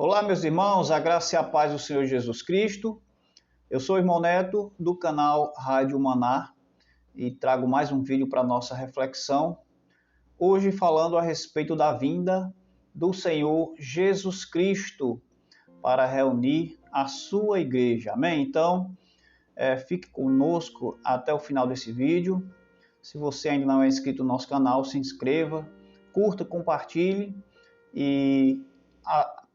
Olá, meus irmãos, a graça e a paz do Senhor Jesus Cristo. Eu sou o irmão Neto, do canal Rádio Maná, e trago mais um vídeo para nossa reflexão. Hoje falando a respeito da vinda do Senhor Jesus Cristo para reunir a sua igreja. Amém? Então, fique conosco até o final desse vídeo. Se você ainda não é inscrito no nosso canal, se inscreva, curta, compartilhe e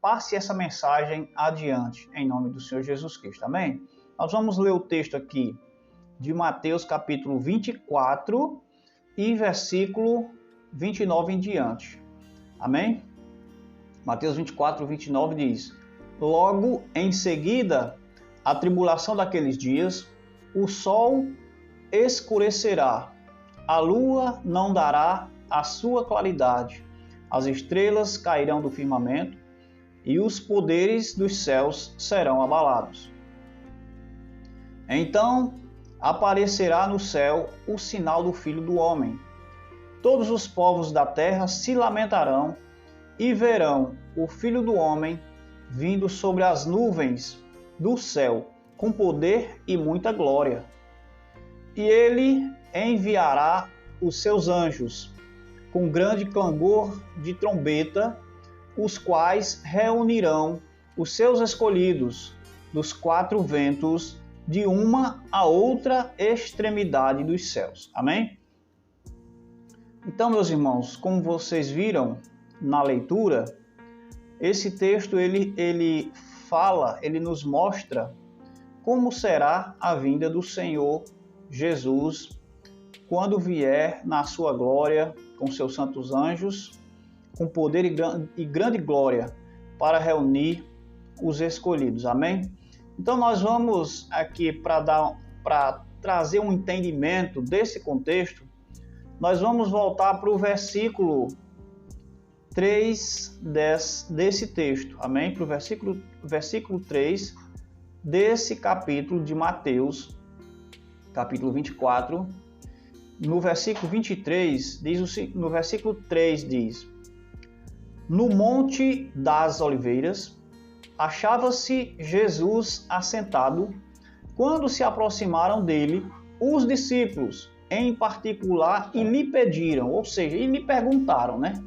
passe essa mensagem adiante, em nome do Senhor Jesus Cristo. Amém? Nós vamos ler o texto aqui de Mateus capítulo 24 e versículo 29 em diante. Amém? Mateus 24, 29 diz: Logo em seguida, a tribulação daqueles dias, o sol escurecerá, a lua não dará a sua claridade, as estrelas cairão do firmamento e os poderes dos céus serão abalados. Então aparecerá no céu o sinal do Filho do Homem. Todos os povos da terra se lamentarão e verão o Filho do Homem vindo sobre as nuvens do céu, com poder e muita glória. E ele enviará os seus anjos, com grande clangor de trombeta, os quais reunirão os seus escolhidos dos quatro ventos, de uma a outra extremidade dos céus. Amém? Então, meus irmãos, como vocês viram na leitura, esse texto ele nos mostra como será a vinda do Senhor Jesus quando vier na sua glória com seus santos anjos, com poder e grande glória para reunir os escolhidos. Amém? Então nós vamos aqui para trazer um entendimento desse contexto, nós vamos voltar para o versículo 3 desse texto. Amém? Para o versículo 3 desse capítulo de Mateus, capítulo 24. No versículo 23, no versículo 3 diz: No Monte das Oliveiras, achava-se Jesus assentado, quando se aproximaram dele os discípulos, em particular, e lhe pediram, ou seja, e lhe perguntaram, né?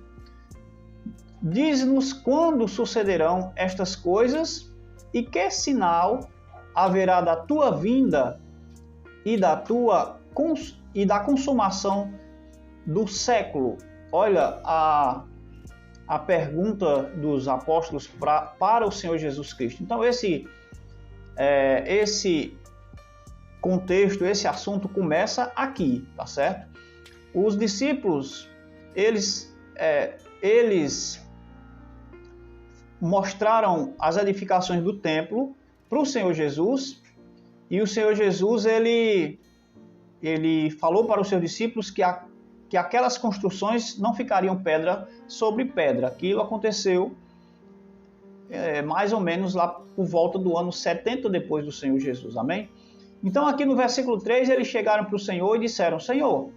Diz-nos quando sucederão estas coisas e que sinal haverá da tua vinda e da consumação do século. Olha a pergunta dos apóstolos para o Senhor Jesus Cristo. Então esse contexto, esse assunto começa aqui, tá certo? Os discípulos, eles mostraram as edificações do templo para o Senhor Jesus, e o Senhor Jesus ele falou para os seus discípulos que aquelas construções não ficariam pedra sobre pedra. Aquilo aconteceu mais ou menos lá por volta do ano 70 depois do Senhor Jesus. Amém? Então aqui no versículo 3 eles chegaram para o Senhor e disseram: Senhor,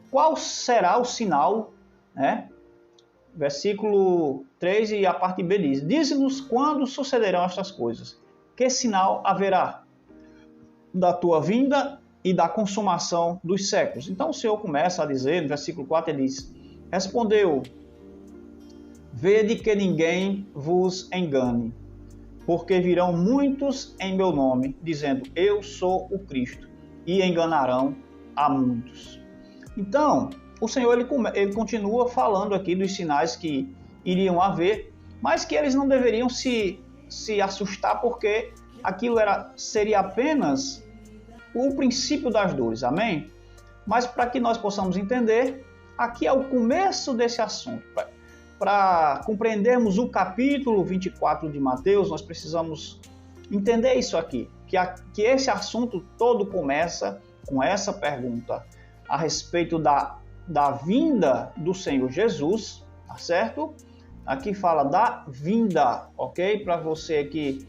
qual será o sinal, né? Versículo 3 e a parte B diz: Dize-nos quando sucederão estas coisas. Que sinal haverá da tua vinda e da consumação dos séculos? Então o Senhor começa a dizer, no versículo 4 ele diz: Respondeu: Vede que ninguém vos engane, porque virão muitos em meu nome, dizendo: Eu sou o Cristo, e enganarão a muitos. Então o Senhor ele continua falando aqui dos sinais que iriam haver, mas que eles não deveriam se assustar, porque aquilo seria apenas o princípio das dores. Amém? Mas para que nós possamos entender, aqui é o começo desse assunto. Para compreendermos o capítulo 24 de Mateus, nós precisamos entender isso aqui, que esse assunto todo começa com essa pergunta a respeito da vinda do Senhor Jesus, tá certo? Aqui fala da vinda, ok? Para você aqui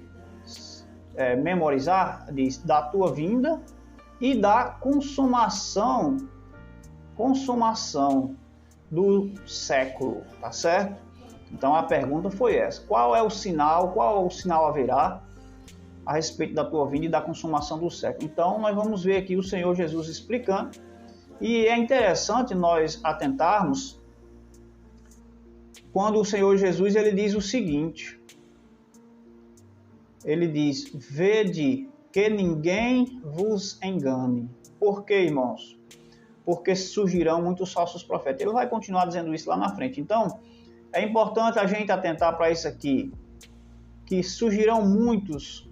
memorizar, diz da tua vinda e da consumação do século, tá certo? Então a pergunta foi essa: qual o sinal haverá a respeito da tua vinda e da consumação do século? Então nós vamos ver aqui o Senhor Jesus explicando, e é interessante nós atentarmos quando o Senhor Jesus ele diz o seguinte, ele diz: vede que ninguém vos engane. Por quê, irmãos? Porque surgirão muitos falsos profetas. Ele vai continuar dizendo isso lá na frente. Então, é importante a gente atentar para isso aqui, que surgirão muitos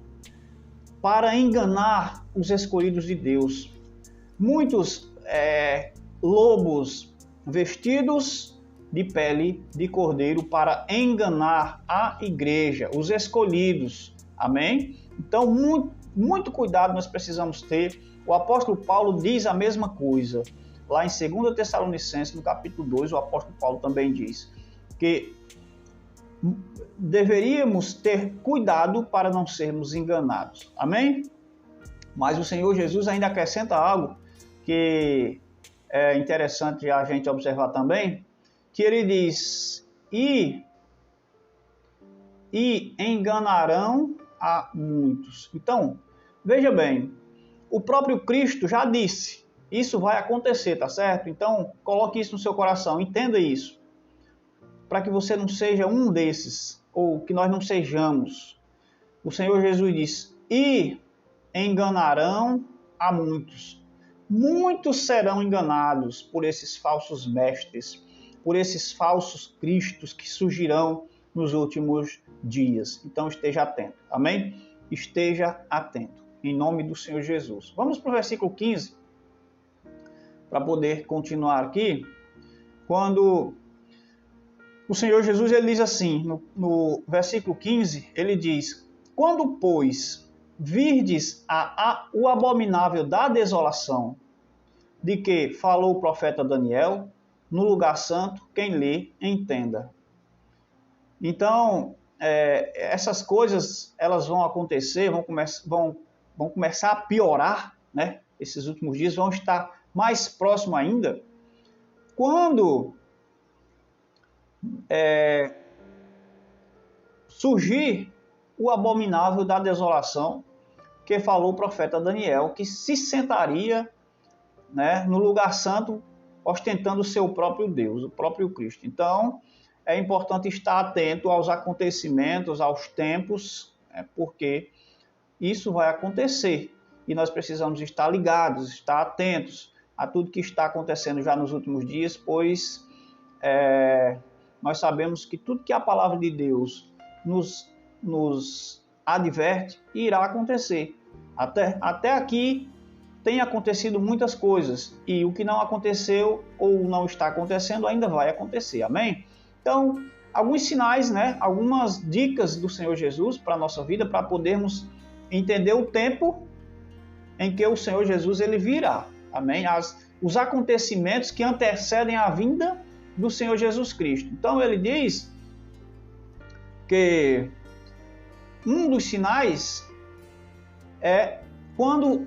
para enganar os escolhidos de Deus. Muitos lobos vestidos de pele de cordeiro para enganar a igreja, os escolhidos. Amém? Então, muito cuidado nós precisamos ter. O apóstolo Paulo diz a mesma coisa. Lá em 2 Tessalonicenses, no capítulo 2, o apóstolo Paulo também diz que deveríamos ter cuidado para não sermos enganados. Amém? Mas o Senhor Jesus ainda acrescenta algo que é interessante a gente observar também, que ele diz: e enganarão a muitos. Então, veja bem, o próprio Cristo já disse, isso vai acontecer, tá certo? Então, coloque isso no seu coração, entenda isso, para que você não seja um desses, ou que nós não sejamos. O Senhor Jesus diz: e enganarão a muitos. Muitos serão enganados por esses falsos mestres, por esses falsos cristos que surgirão nos últimos dias. Então esteja atento, amém? Esteja atento, em nome do Senhor Jesus. Vamos para o versículo 15, para poder continuar aqui, quando o Senhor Jesus ele diz assim, no versículo 15, ele diz: quando, pois, virdes o abominável da desolação, de que falou o profeta Daniel, no lugar santo, quem lê, entenda. Então, essas coisas, elas vão acontecer, vão começar a piorar, né? Esses últimos dias vão estar mais próximos ainda, quando surgir o abominável da desolação, que falou o profeta Daniel, que se sentaria, né, no lugar santo, ostentando o seu próprio Deus, o próprio Cristo. Então, é importante estar atento aos acontecimentos, aos tempos, porque isso vai acontecer. E nós precisamos estar ligados, estar atentos a tudo que está acontecendo já nos últimos dias, pois nós sabemos que tudo que a palavra de Deus nos adverte irá acontecer. Até aqui tem acontecido muitas coisas, e o que não aconteceu ou não está acontecendo ainda vai acontecer, amém? Então, alguns sinais, né, algumas dicas do Senhor Jesus para a nossa vida, para podermos entender o tempo em que o Senhor Jesus ele virá, amém? Os acontecimentos que antecedem a vinda do Senhor Jesus Cristo. Então, ele diz que um dos sinais é quando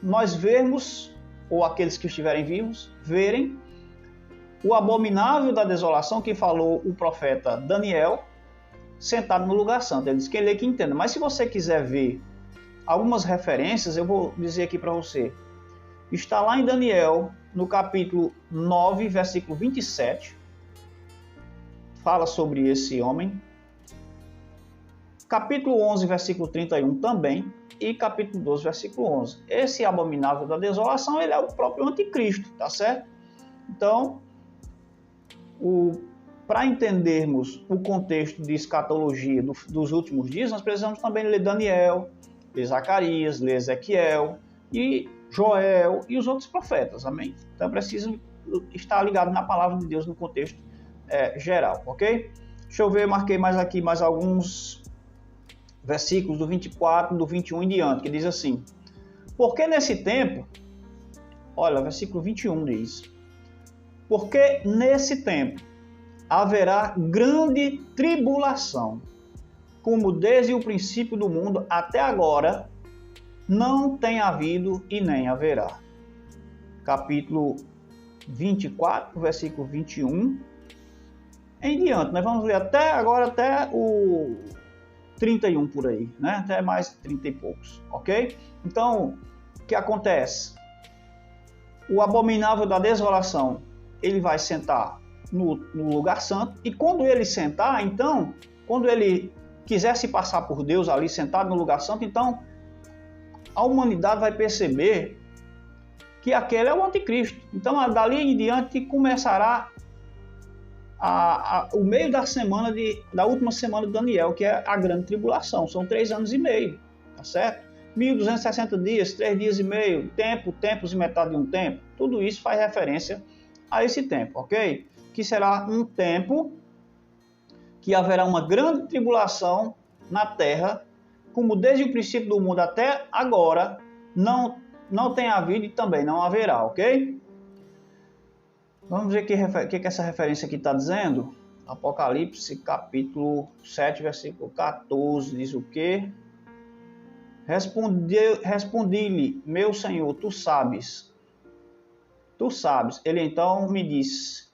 nós vermos, ou aqueles que estiverem vivos, verem o abominável da desolação que falou o profeta Daniel, sentado no lugar santo. Ele diz: quem lê que entenda. Mas se você quiser ver algumas referências, eu vou dizer aqui para você. Está lá em Daniel, no capítulo 9, versículo 27. Fala sobre esse homem. Capítulo 11, versículo 31 também. E capítulo 12, versículo 11. Esse abominável da desolação, ele é o próprio anticristo, tá certo? Então, para entendermos o contexto de escatologia dos últimos dias, nós precisamos também ler Daniel, ler Zacarias, ler Ezequiel e Joel e os outros profetas, amém? Então, é preciso estar ligado na palavra de Deus no contexto geral, ok? Deixa eu ver, marquei mais alguns versículos do 24, do 21 em diante, que diz assim: porque nesse tempo, olha, versículo 21 diz: porque nesse tempo haverá grande tribulação, como desde o princípio do mundo até agora não tem havido e nem haverá. Capítulo 24, versículo 21 em diante. Nós vamos ler até agora, até o 31 por aí, né? Até mais 30 e poucos, ok? Então, o que acontece? O abominável da desolação, ele vai sentar no lugar santo, e quando ele sentar, então, quando ele quiser se passar por Deus ali sentado no lugar santo, então a humanidade vai perceber que aquele é o anticristo. Então, dali em diante começará o meio da semana da última semana de Daniel, que é a grande tribulação. São 3 anos e meio, tá certo? 1260 dias, 3 dias e meio, tempos e metade de um tempo. Tudo isso faz referência a esse tempo, ok? Que será um tempo que haverá uma grande tribulação na terra, como desde o princípio do mundo até agora não tem havido e também não haverá, ok? Vamos ver o que essa referência aqui está dizendo. Apocalipse, capítulo 7, versículo 14, diz o quê? Respondi-lhe, meu Senhor, tu sabes. Tu sabes. Ele então me disse,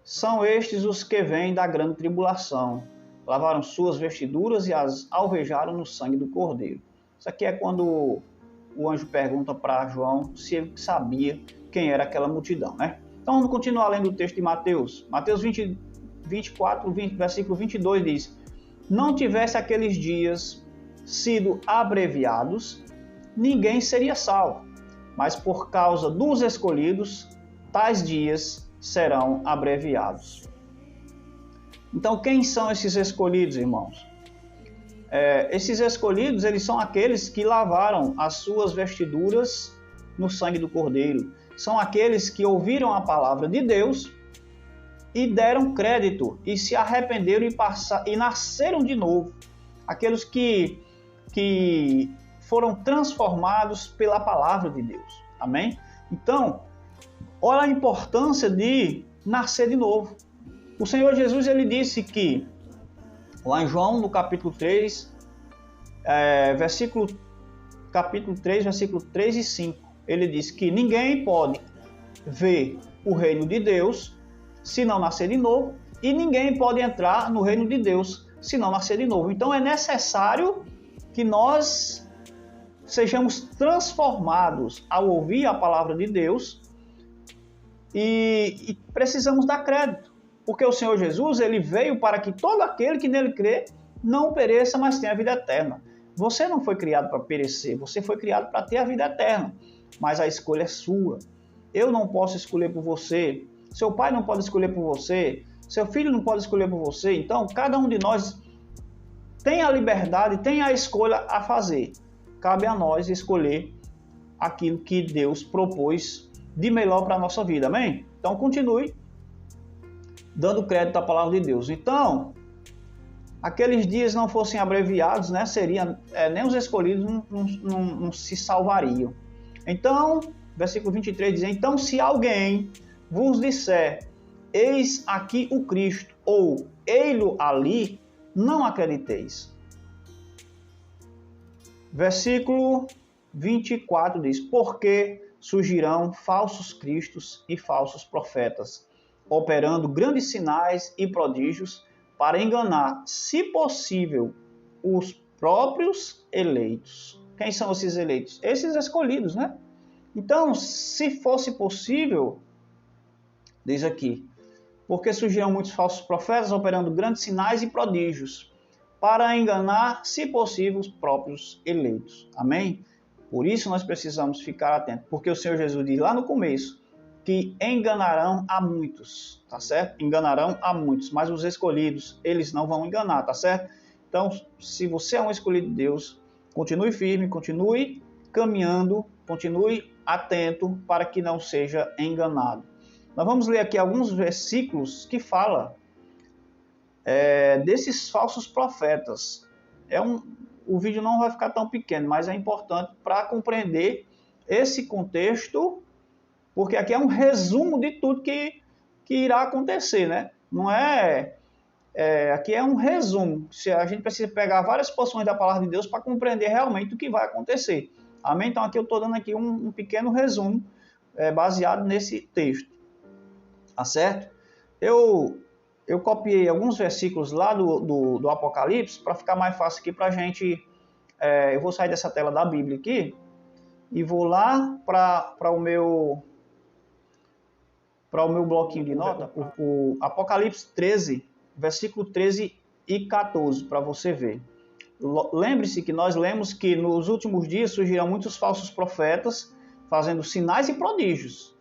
são estes os que vêm da grande tribulação. Lavaram suas vestiduras e as alvejaram no sangue do Cordeiro. Isso aqui é quando o anjo pergunta para João se ele sabia quem era aquela multidão, né? Então vamos continuar lendo o texto de Mateus. Mateus 24, versículo 22 diz, não tivesse aqueles dias sido abreviados, ninguém seria salvo. Mas por causa dos escolhidos, tais dias serão abreviados. Então, quem são esses escolhidos, irmãos? Esses escolhidos, eles são aqueles que lavaram as suas vestiduras no sangue do Cordeiro. São aqueles que ouviram a palavra de Deus e deram crédito, e se arrependeram e nasceram de novo. Aqueles que foram transformados pela palavra de Deus. Amém? Então, olha a importância de nascer de novo. O Senhor Jesus, ele disse que, lá em João, no capítulo 3, capítulo 3, versículo 3 e 5, ele diz que ninguém pode ver o reino de Deus se não nascer de novo, e ninguém pode entrar no reino de Deus se não nascer de novo. Então é necessário que nós sejamos transformados ao ouvir a palavra de Deus e precisamos dar crédito, porque o Senhor Jesus, ele veio para que todo aquele que nele crê não pereça, mas tenha a vida eterna. Você não foi criado para perecer, você foi criado para ter a vida eterna, mas a escolha é sua. Eu não posso escolher por você, seu pai não pode escolher por você, seu filho não pode escolher por você. Então, cada um de nós tem a liberdade, tem a escolha a fazer. Cabe a nós escolher aquilo que Deus propôs de melhor para a nossa vida, amém? Então, continue dando crédito à palavra de Deus. Então, aqueles dias não fossem abreviados, né, nem os escolhidos não se salvariam. Então, versículo 23 diz, então se alguém vos disser, eis aqui o Cristo, ou ei-lo ali, não acrediteis. Versículo 24 diz, porque surgirão falsos cristos e falsos profetas, operando grandes sinais e prodígios para enganar, se possível, os próprios eleitos. Quem são esses eleitos? Esses escolhidos, né? Então, se fosse possível, diz aqui, porque surgirão muitos falsos profetas operando grandes sinais e prodígios para enganar, se possível, os próprios eleitos. Amém? Por isso nós precisamos ficar atentos, porque o Senhor Jesus diz lá no começo que enganarão a muitos, tá certo? Enganarão a muitos, mas os escolhidos, eles não vão enganar, tá certo? Então, se você é um escolhido de Deus, continue firme, continue caminhando, continue atento para que não seja enganado. Nós vamos ler aqui alguns versículos que falam desses falsos profetas. O vídeo não vai ficar tão pequeno, mas é importante para compreender esse contexto, porque aqui é um resumo de tudo que irá acontecer, né? Não aqui é um resumo. A gente precisa pegar várias porções da palavra de Deus para compreender realmente o que vai acontecer. Amém? Então aqui eu estou dando aqui um pequeno resumo baseado nesse texto. Tá certo? Eu eu copiei alguns versículos lá do Apocalipse para ficar mais fácil aqui para a gente. Eu vou sair dessa tela da Bíblia aqui e vou lá para o meu bloquinho de nota, o Apocalipse 13, versículo 13 e 14, para você ver. Lembre-se que nós lemos que nos últimos dias surgirão muitos falsos profetas fazendo sinais e prodígios.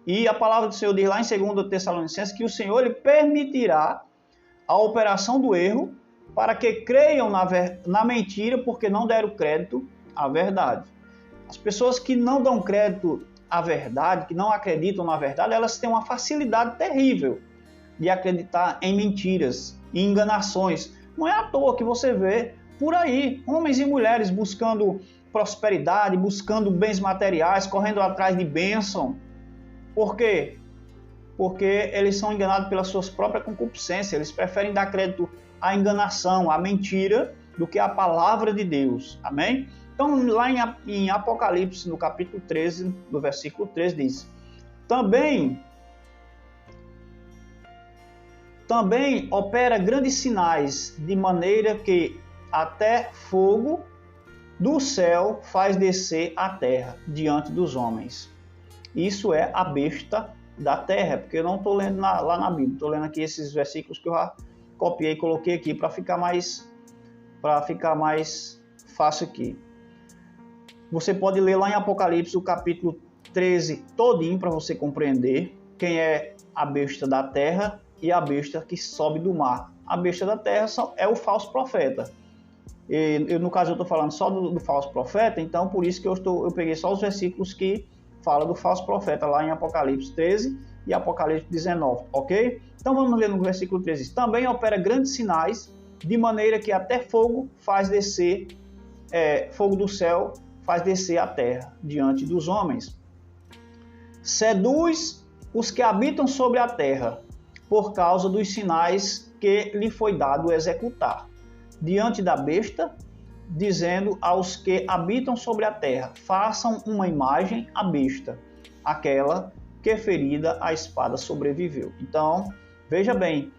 E a palavra do Senhor diz lá em 2 Tessalonicenses que o Senhor ele permitirá a operação do erro para que creiam na mentira porque não deram crédito à verdade. As pessoas que não dão crédito à verdade, que não acreditam na verdade, elas têm uma facilidade terrível de acreditar em mentiras e enganações. Não é à toa que você vê por aí homens e mulheres buscando prosperidade, buscando bens materiais, correndo atrás de bênção. Por quê? Porque eles são enganados pelas suas próprias concupiscências. Eles preferem dar crédito à enganação, à mentira, do que à palavra de Deus. Amém? Então, lá em Apocalipse, no capítulo 13, no versículo 13, diz: Também opera grandes sinais, de maneira que até fogo do céu faz descer a terra diante dos homens. Isso é a besta da terra, porque eu não estou lendo lá na Bíblia, estou lendo aqui esses versículos que eu já copiei e coloquei aqui para ficar mais fácil aqui. Você pode ler lá em Apocalipse o capítulo 13 todinho para você compreender quem é a besta da terra e a besta que sobe do mar. A besta da terra é o falso profeta. No caso eu estou falando só do falso profeta, então por isso que eu peguei só os versículos que falam do falso profeta lá em Apocalipse 13 e Apocalipse 19, ok? Então vamos ler no versículo 13. Também opera grandes sinais, de maneira que até fogo faz descer, fogo do céu faz descer a terra diante dos homens. Seduz os que habitam sobre a terra, por causa dos sinais que lhe foi dado executar, diante da besta, dizendo aos que habitam sobre a terra: façam uma imagem à besta, aquela que ferida a espada sobreviveu. Então, veja bem,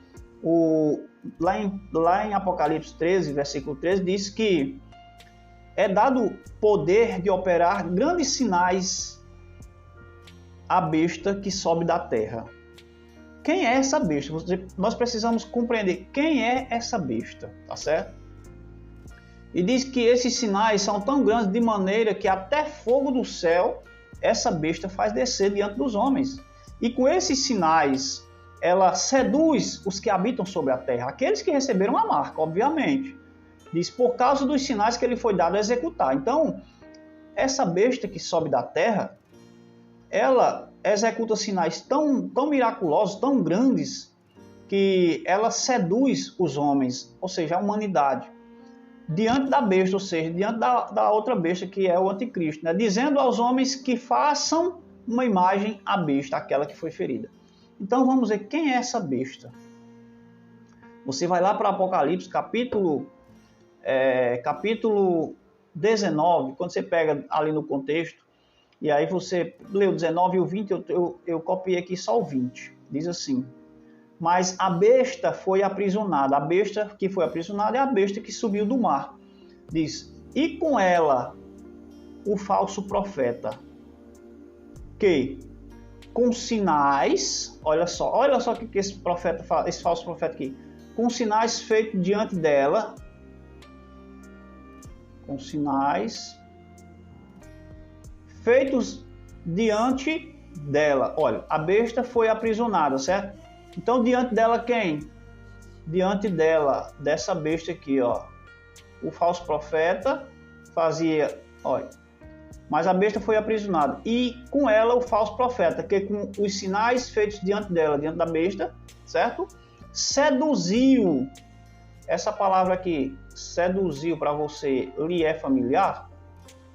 lá em Apocalipse 13, versículo 13, diz que é dado poder de operar grandes sinais à besta que sobe da terra. Quem é essa besta? Nós precisamos compreender quem é essa besta, tá certo? E diz que esses sinais são tão grandes de maneira que até fogo do céu essa besta faz descer diante dos homens. E com esses sinais ela seduz os que habitam sobre a terra, aqueles que receberam a marca, obviamente. Diz, por causa dos sinais que ele foi dado a executar. Então, essa besta que sobe da terra, ela executa sinais tão miraculosos, tão grandes, que ela seduz os homens, ou seja, a humanidade, diante da besta, ou seja, diante da outra besta que é o anticristo, né? Dizendo aos homens que façam uma imagem à besta, aquela que foi ferida. Então vamos ver quem é essa besta. Você vai lá para Apocalipse, capítulo 19, quando você pega ali no contexto, e aí você lê o 19 e o 20, eu copiei aqui só o 20. Diz assim: mas a besta foi aprisionada. A besta que foi aprisionada é a besta que subiu do mar. Diz, e com ela o falso profeta, que com sinais, olha só o que esse profeta fala, esse falso profeta aqui, com sinais feitos diante dela, com sinais feitos diante dela. Olha, a besta foi aprisionada, certo? Então, diante dela quem? Diante dela, dessa besta aqui, ó. O falso profeta fazia, olha, mas a besta foi aprisionada. E com ela o falso profeta, que com os sinais feitos diante dela, diante da besta, certo? Seduziu. Essa palavra aqui, seduziu, para você, lhe é familiar?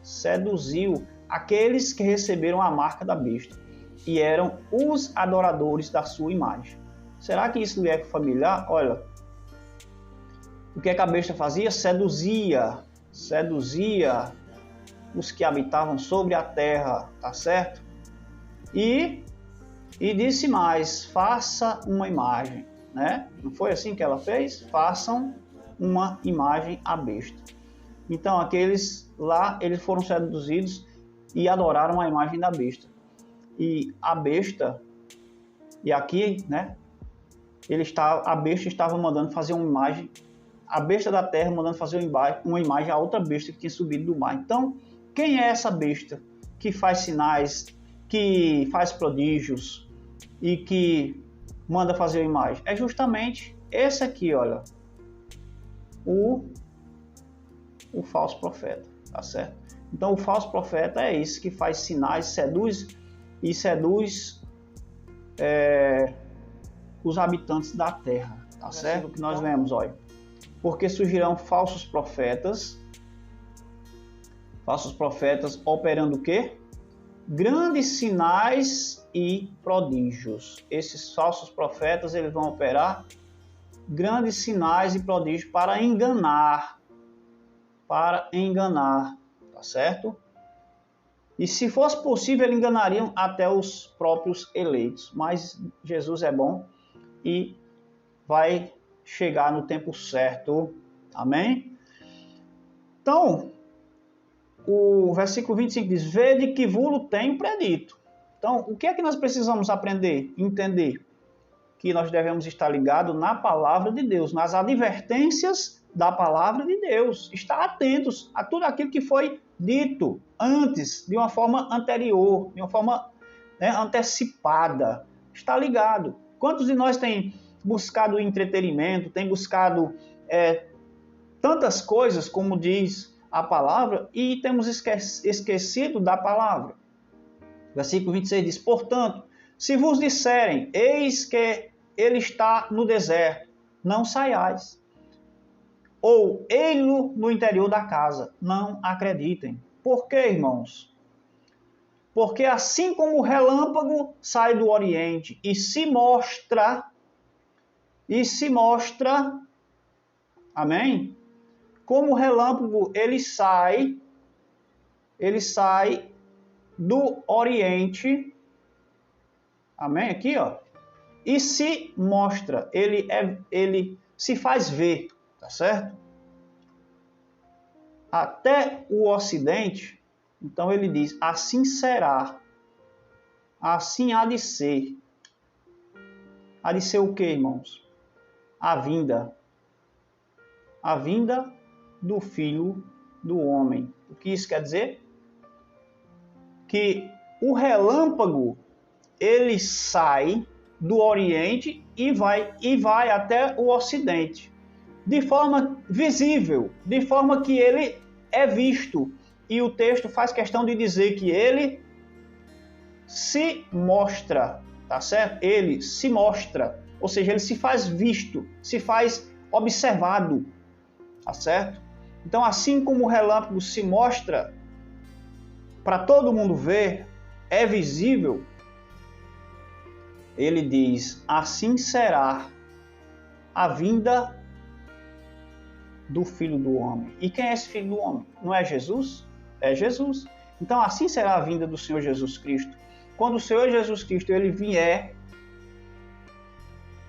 Seduziu aqueles que receberam a marca da besta e eram os adoradores da sua imagem. Será que isso lhe é familiar? Olha, o que a besta fazia? Seduzia os que habitavam sobre a terra, tá certo? E disse mais, faça uma imagem. né? Não foi assim que ela fez? Façam uma imagem à besta. Então aqueles lá, eles foram seduzidos e adoraram a imagem da besta. E a besta, e aqui, né? A besta estava mandando fazer uma imagem, a besta da terra mandando fazer uma imagem a outra besta que tinha subido do mar. Então, quem é essa besta que faz sinais, que faz prodígios e que manda fazer uma imagem? É justamente esse aqui, olha, o falso profeta, tá certo? Então, o falso profeta é esse que faz sinais, seduz os habitantes da terra, tá certo? O que nós lemos, olha. Porque surgirão falsos profetas operando o quê? Grandes sinais e prodígios. Esses falsos profetas, eles vão operar grandes sinais e prodígios para enganar, tá certo? E se fosse possível, eles enganariam até os próprios eleitos. Mas Jesus é bom e vai chegar no tempo certo. Amém? Então, o versículo 25 diz: vede que vos tenho predito. Então, o que é que nós precisamos aprender, entender? Que nós devemos estar ligados na palavra de Deus, nas advertências da palavra de Deus. Estar atentos a tudo aquilo que foi dito antes, de uma forma anterior, de uma forma antecipada. Estar ligado. Quantos de nós tem buscado entretenimento, tem buscado tantas coisas, como diz a palavra, e temos esquecido da palavra? Versículo 26 diz: portanto, se vos disserem, eis que ele está no deserto, não saiais. Ou ele no interior da casa, não acreditem. Por quê, irmãos? Porque assim como o relâmpago sai do oriente e se mostra, amém? Como o relâmpago, ele sai do oriente, amém? Aqui, ó, e se mostra, ele se faz ver, tá certo? Até o ocidente. Então ele diz: assim será, assim há de ser. Há de ser o que, irmãos? A vinda do Filho do Homem. O que isso quer dizer? Que o relâmpago, ele sai do Oriente e vai até o Ocidente, de forma visível, de forma que ele é visto. E o texto faz questão de dizer que ele se mostra, tá certo? Ele se mostra, ou seja, ele se faz visto, se faz observado, tá certo? Então, assim como o relâmpago se mostra para todo mundo ver, é visível, ele diz: assim será a vinda do Filho do Homem. E quem é esse Filho do Homem? Não é Jesus? É Jesus. Então, assim será a vinda do Senhor Jesus Cristo. Quando o Senhor Jesus Cristo ele vier,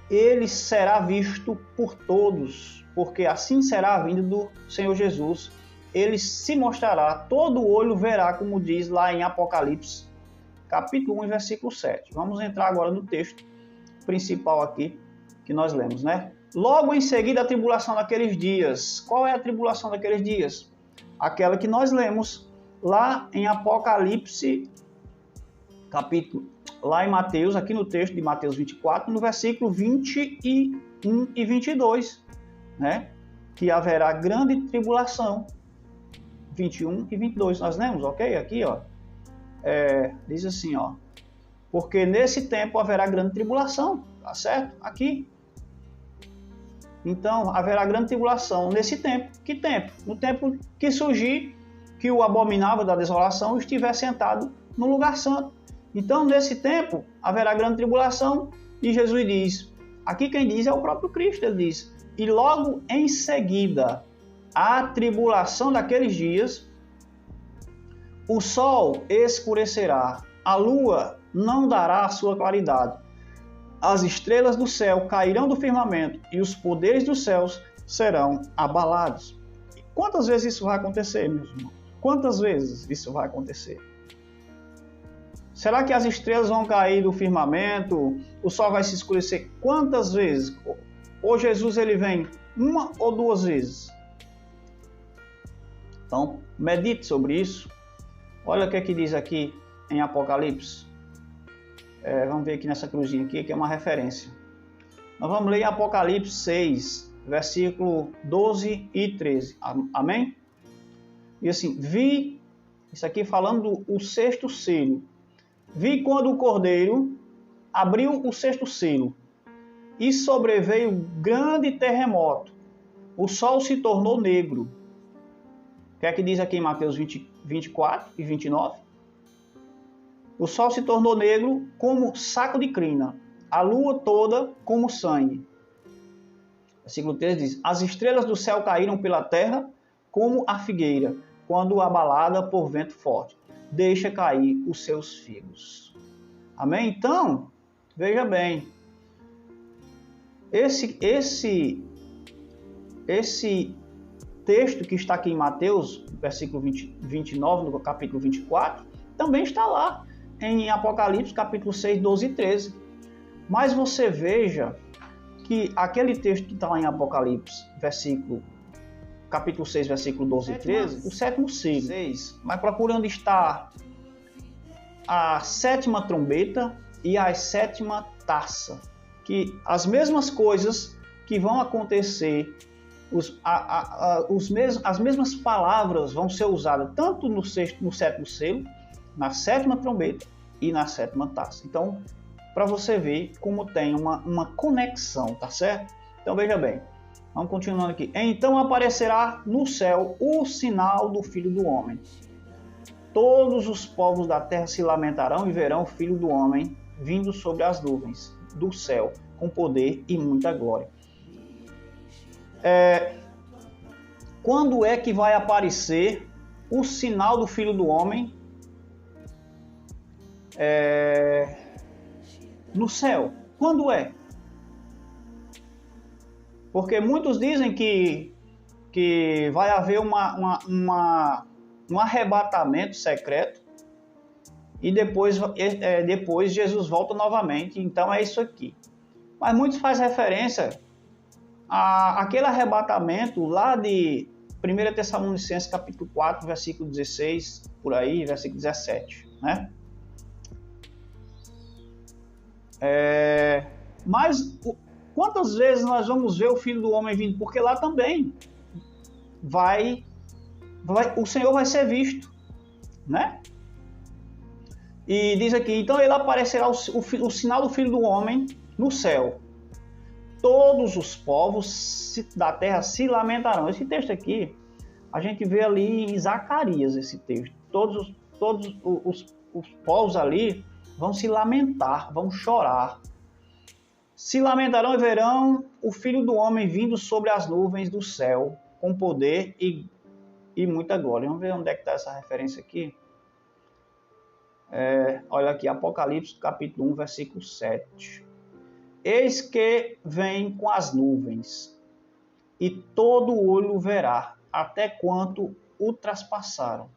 ele será visto por todos, porque assim será a vinda do Senhor Jesus. Ele se mostrará, todo olho verá, como diz lá em Apocalipse, capítulo 1, versículo 7. Vamos entrar agora no texto principal aqui, que nós lemos, né? Logo em seguida, a tribulação daqueles dias. Qual é a tribulação daqueles dias? Aquela que nós lemos lá em Apocalipse, capítulo, lá em Mateus, aqui no texto de Mateus 24, no versículo 21 e 22, né? Que haverá grande tribulação. 21 e 22, nós lemos, ok? Aqui, ó, diz assim, ó: porque nesse tempo haverá grande tribulação, tá certo? Aqui. Então, haverá grande tribulação nesse tempo. Que tempo? No tempo que surgir, que o abominável da desolação estiver sentado no lugar santo. Então, nesse tempo, haverá grande tribulação, e Jesus diz, aqui quem diz é o próprio Cristo, ele diz: e logo em seguida, a tribulação daqueles dias, o sol escurecerá, a lua não dará a sua claridade, as estrelas do céu cairão do firmamento e os poderes dos céus serão abalados. E quantas vezes isso vai acontecer, meus irmãos? Quantas vezes isso vai acontecer? Será que as estrelas vão cair do firmamento? O sol vai se escurecer? Quantas vezes? Ou Jesus ele vem uma ou duas vezes? Então, medite sobre isso. Olha o que é que diz aqui em Apocalipse. Vamos ver aqui nessa cruzinha aqui, que é uma referência. Nós vamos ler Apocalipse 6, versículo 12 e 13. Amém? E assim, vi, isso aqui falando do sexto selo. Vi quando o Cordeiro abriu o sexto selo e sobreveio grande terremoto. O sol se tornou negro. O que é que diz aqui em Mateus 24 e 29? O sol se tornou negro como saco de crina, a lua toda como sangue. Versículo 13 diz: as estrelas do céu caíram pela terra como a figueira, quando abalada por vento forte, deixa cair os seus figos. Amém? Então, veja bem, esse texto que está aqui em Mateus, versículo 29, no capítulo 24, também está lá em Apocalipse, capítulo 6, 12 e 13. Mas você veja que aquele texto que está lá em Apocalipse, capítulo 6, versículo 12 e 13, o sétimo selo, mas procure onde está a sétima trombeta e a sétima taça, que as mesmas coisas que vão acontecer, as mesmas palavras vão ser usadas tanto no sétimo selo, na sétima trombeta e na sétima taça. Então, para você ver como tem uma conexão, tá certo? Então, veja bem, vamos continuando aqui. Então aparecerá no céu o sinal do Filho do Homem. Todos os povos da terra se lamentarão e verão o Filho do Homem vindo sobre as nuvens do céu, com poder e muita glória. Quando é que vai aparecer o sinal do Filho do Homem no céu? Quando é? Porque muitos dizem que vai haver um arrebatamento secreto e depois Jesus volta novamente. Então é isso aqui. Mas muitos fazem referência àquele arrebatamento lá de 1 Tessalonicenses capítulo 4, versículo 16, por aí, versículo 17, né? Mas quantas vezes nós vamos ver o Filho do Homem vindo? Porque lá também o Senhor vai ser visto, né? E diz aqui, então ele aparecerá o sinal do Filho do Homem no céu. Todos os povos da terra se lamentarão. Esse texto aqui, a gente vê ali em Zacarias esse texto. Todos os povos ali vão se lamentar, vão chorar. Se lamentarão e verão o Filho do Homem vindo sobre as nuvens do céu, com poder e muita glória. Vamos ver onde é que está essa referência aqui. Olha aqui, Apocalipse, capítulo 1, versículo 7. Eis que vem com as nuvens, e todo olho verá, até quanto o traspassaram.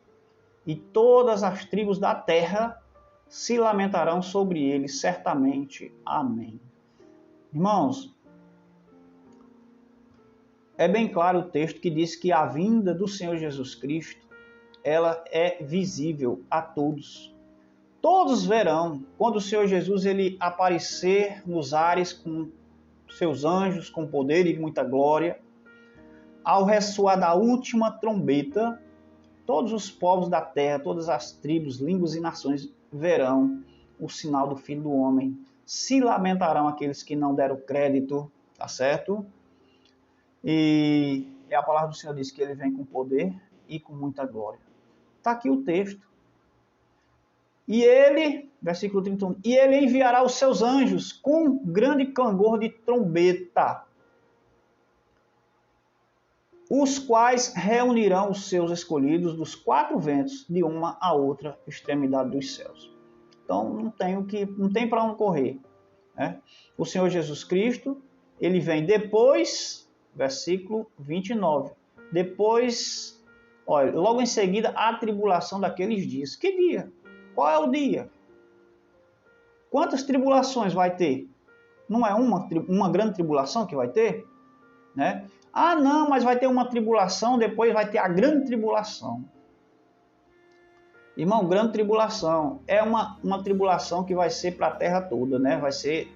E todas as tribos da terra se lamentarão sobre ele, certamente. Amém. Irmãos, é bem claro o texto que diz que a vinda do Senhor Jesus Cristo, ela é visível a todos. Todos verão quando o Senhor Jesus ele aparecer nos ares com seus anjos, com poder e muita glória. Ao ressoar da última trombeta, todos os povos da terra, todas as tribos, línguas e nações verão o sinal do Filho do Homem. Se lamentarão aqueles que não deram crédito, tá certo? E a palavra do Senhor diz que ele vem com poder e com muita glória. Está aqui o texto. E ele, versículo 31, e ele enviará os seus anjos com grande clangor de trombeta, os quais reunirão os seus escolhidos dos quatro ventos, de uma a outra extremidade dos céus. Então não tem para onde correr. né? O Senhor Jesus Cristo, ele vem depois, versículo 29, depois, olha, logo em seguida, a tribulação daqueles dias. Que dia? Qual é o dia? Quantas tribulações vai ter? Não é uma grande tribulação que vai ter? Né? Ah, não, mas vai ter uma tribulação, depois vai ter a grande tribulação. Irmão, grande tribulação é uma tribulação que vai ser para a terra toda, né? Vai ser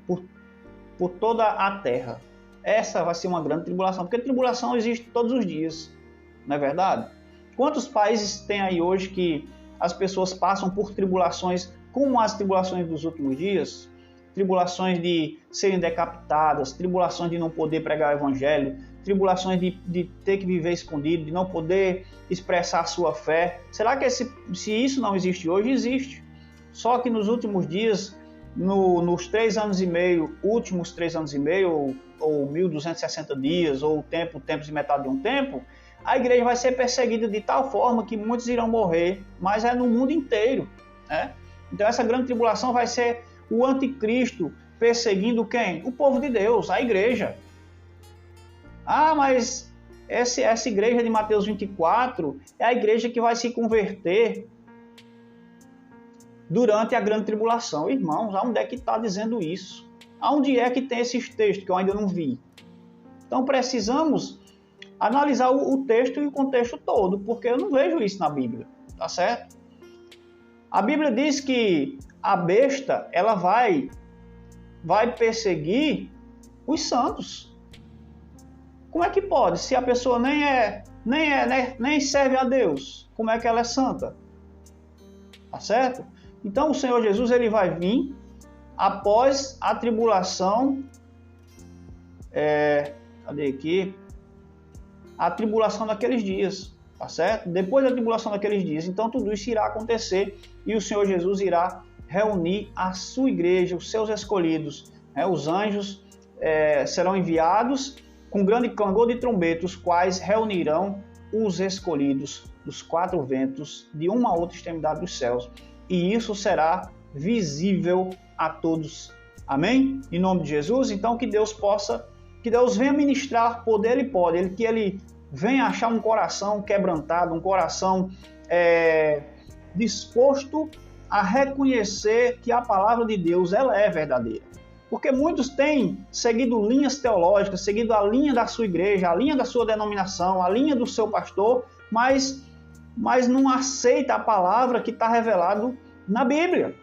por toda a terra. Essa vai ser uma grande tribulação, porque tribulação existe todos os dias, não é verdade? Quantos países tem aí hoje que as pessoas passam por tribulações como as tribulações dos últimos dias? Tribulações de serem decapitadas, tribulações de não poder pregar o evangelho, tribulações de ter que viver escondido, de não poder expressar a sua fé. Será que se isso não existe hoje? Existe. Só que nos últimos dias, nos 3 anos e meio, últimos 3 anos e meio, ou 1260 dias, ou tempos e metade de um tempo, a igreja vai ser perseguida de tal forma que muitos irão morrer, mas é no mundo inteiro, né? Então essa grande tribulação vai ser o anticristo perseguindo quem? O povo de Deus, a igreja. Ah, mas essa igreja de Mateus 24 é a igreja que vai se converter durante a grande tribulação. Irmãos, aonde é que está dizendo isso? Aonde é que tem esses textos que eu ainda não vi? Então precisamos analisar o texto e o contexto todo, porque eu não vejo isso na Bíblia, tá certo? A Bíblia diz que a besta, ela vai perseguir os santos. Como é que pode? Se a pessoa nem serve a Deus, como é que ela é santa? Tá certo? Então o Senhor Jesus, ele vai vir após a tribulação, cadê aqui? A tribulação daqueles dias, tá certo? Depois da tribulação daqueles dias, então tudo isso irá acontecer e o Senhor Jesus irá reunir a sua igreja, os seus escolhidos, né? Os anjos serão enviados com grande clangor de trombeta, os quais reunirão os escolhidos dos 4 ventos de uma a outra extremidade dos céus. E isso será visível a todos. Amém? Em nome de Jesus, então que Deus venha ministrar poder Ele pode, que Ele venha achar um coração quebrantado, um coração disposto a reconhecer que a palavra de Deus ela é verdadeira. Porque muitos têm seguido linhas teológicas, seguido a linha da sua igreja, a linha da sua denominação, a linha do seu pastor, mas não aceita a palavra que está revelado na Bíblia.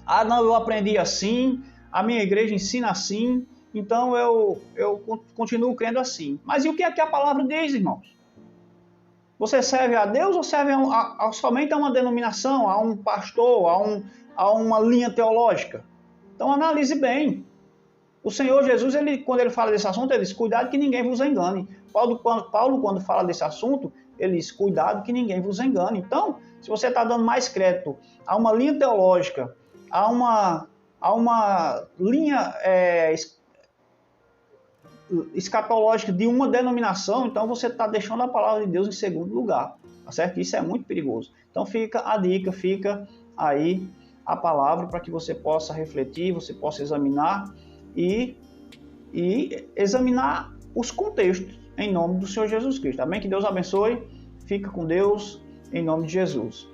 Ah, não, eu aprendi assim, a minha igreja ensina assim, então eu continuo crendo assim. Mas e o que é que a palavra diz, irmãos? Você serve a Deus ou serve somente a uma denominação, a um pastor, a uma linha teológica? Então analise bem. O Senhor Jesus, quando ele fala desse assunto, ele diz, cuidado que ninguém vos engane. Paulo, quando fala desse assunto, ele diz, cuidado que ninguém vos engane. Então, se você está dando mais crédito a uma linha teológica, a uma linha escatológica de uma denominação, então você está deixando a palavra de Deus em segundo lugar, tá certo? Isso é muito perigoso. Então fica a dica, fica aí a palavra para que você possa refletir, você possa examinar e examinar os contextos em nome do Senhor Jesus Cristo. Amém? Que Deus abençoe. Fica com Deus em nome de Jesus.